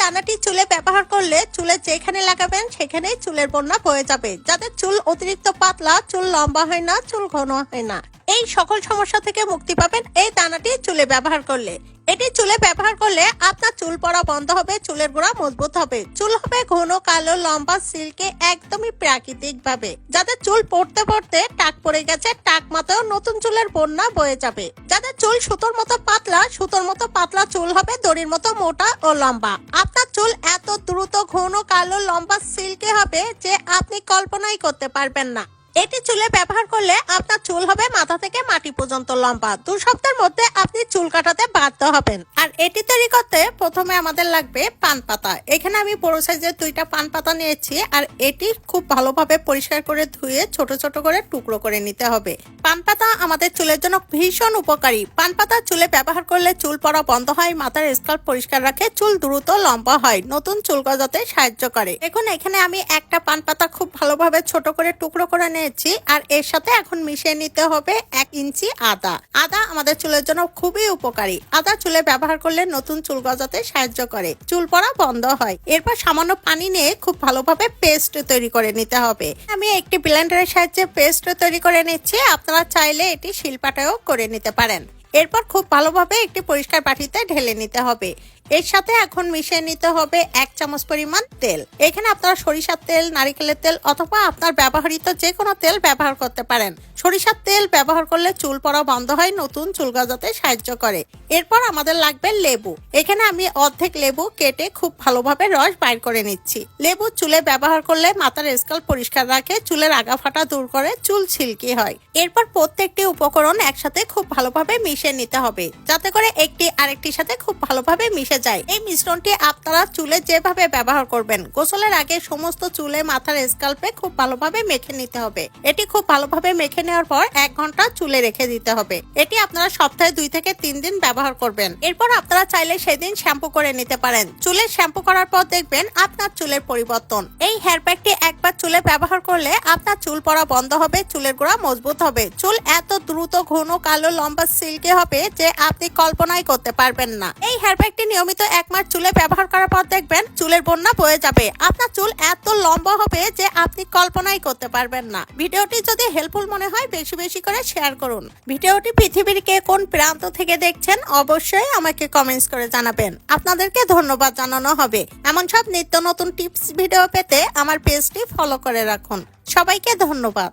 দানাটি চুলে ব্যবহার করলে চুলে যেখানে লাগাবেন সেখানেই চুলের বন্যা বয়ে যাবে। যাদের চুল অতিরিক্ত পাতলা, চুল লম্বা হয় না, চুল ঘন হয় না, এই সকল সমস্যা থেকে মুক্তি পাবেন এই দানাটি চুলে ব্যবহার করলে। এটি চুলে ব্যবহার করলে আপনার চুল পড়া বন্ধ হবে, চুলের গোড়া মজবুত হবে, চুল হবে ঘন কালো লম্বা সিল্কে, একদমই প্রাকৃতিক ভাবে। যাদের চুল পড়তে পড়তে টাক পড়ে গেছে, টাক মাথায় নতুন চুলের বন্যা বয়ে যাবে। যাদের চুল সুতোর মতো পাতলা, সুতোর মতো পাতলা চুল হবে দড়ির মতো মোটা ও লম্বা। আপনার চুল এত দ্রুত ঘন কালো লম্বা সিল্কে হবে যে আপনি কল্পনাই করতে পারবেন না। এটি চুলে ব্যবহার করলে আপনার চুল হবে মাথা থেকে মাটি পর্যন্ত লম্বা। 2 সপ্তাহের মধ্যে আপনি চুল কাটাতে বাধ্য হবেন। আর এটি তৈরি করতে প্রথমে আমাদের লাগবে পান পাতা। এখানে আমি বড় সাইজের 2টা পান পাতা নিয়েছি। আর এটি খুব ভালোভাবে পরিষ্কার করে ধুয়ে ছোট ছোট করে টুকরো করে নিতে হবে। পান পাতা আমাদের চুলের জন্য ভীষণ উপকারী। পান পাতা চুলে ব্যবহার করলে চুল পড়া বন্ধ হয়, মাথার স্কাল্প পরিষ্কার রাখে, চুল দ্রুত লম্বা হয়, নতুন চুল গজাতে সাহায্য করে। দেখুন এখানে আমি একটা পান পাতা খুব ভালোভাবে ছোট করে টুকরো করে নিয়েছি। আর এর সাথে এখন মিশিয়ে নিতে হবে 1 ইঞ্চি আদা। আদা আমাদের চুলের জন্য খুবই উপকারী। আদা চুলে ব্যবহার করলে নতুন চুল গজাতে সাহায্য করে, চুল পড়া বন্ধ হয়। এরপর সামান্য পানি নিয়ে খুব ভালোভাবে পেস্ট তৈরি করে নিতে হবে। আমি একটি ব্লেন্ডারের সাহায্যে পেস্ট তৈরি করে নিচ্ছি। আপনারা চাইলে এটি শিলপাটায়ও করে নিতে পারেন। এরপর খুব ভালোভাবে একটি পরিষ্কার বাটিতে ঢেলে নিতে হবে। এর সাথে এখন মিশিয়ে নিতে হবে 1 চামচ পরিমাণ তেল। এখানে আপনারা সরিষার তেল, নারিকেলের তেল অথবা আপনার ব্যবহৃত যে কোনো তেল ব্যবহার করতে পারেন। সরিষার তেল ব্যবহার করলে চুল পড়া বন্ধ হয়, নতুন চুল গজাতে সাহায্য করে। এরপর আমাদের লাগবে লেবু। এখানে আমি অর্ধেক লেবু কেটে খুব ভালোভাবে রস বাইর করে নিচ্ছি। লেবু চুলে ব্যবহার করলে মাথার স্কাল্প পরিষ্কার রাখে, চুলের আগা ফাটা দূর করে, চুল সিল্কি হয়। এরপর প্রত্যেকটি উপকরণ একসাথে খুব ভালোভাবে মিশিয়ে নিতে হবে, যাতে করে একটি আরেকটির সাথে খুব ভালোভাবে মিশে যায়। এই মিশ্রণটি আপনারা চুলে যেভাবে ব্যবহার করবেন, গোসলের আগে সমস্ত চুলে মাথার স্কাল্পে খুব ভালোভাবে মেখে নিতে হবে। এটি খুব ভালোভাবে মেখে নেওয়ার পর 1 ঘন্টা চুলে রেখে দিতে হবে। এটি আপনারা সপ্তাহে 2 থেকে 3 দিন ব্যবহার করবেন। এরপর আপনারা চাইলে সেদিন শ্যাম্পু করে নিতে পারেন। চুলে শ্যাম্পু করার পর দেখবেন আপনার চুলের পরিবর্তন। এই হেয়ার প্যাকটি একবার চুলে ব্যবহার করলে আপনার চুল পড়া বন্ধ হবে, চুলের গোড়া মজবুত হবে, চুল এত দ্রুত ঘন কালো লম্বা সিল্কি হবে যে আপনি কল্পনাই করতে পারবেন না। এই হেয়ার প্যাকটি নিয়মিত 1 মাস চুলে ব্যবহার করার পর দেখবেন চুলের বন্যা বয়ে যাবে। আপনার চুল এত লম্বা হবে যে আপনি কল্পনাই করতে পারবেন না। ভিডিওটি যদি হেল্পফুল মনে হয় বেশি বেশি করে শেয়ার করুন। ভিডিওটি পৃথিবীর কে কোন প্রান্ত থেকে দেখছেন অবশ্যই আমাকে কমেন্টস করে জানাবেন। আপনাদেরকে ধন্যবাদ জানানো হবে। এমন সব নিত্য নতুন টিপস ভিডিও পেতে আমার পেজটি ফলো করে রাখুন। সবাইকে ধন্যবাদ।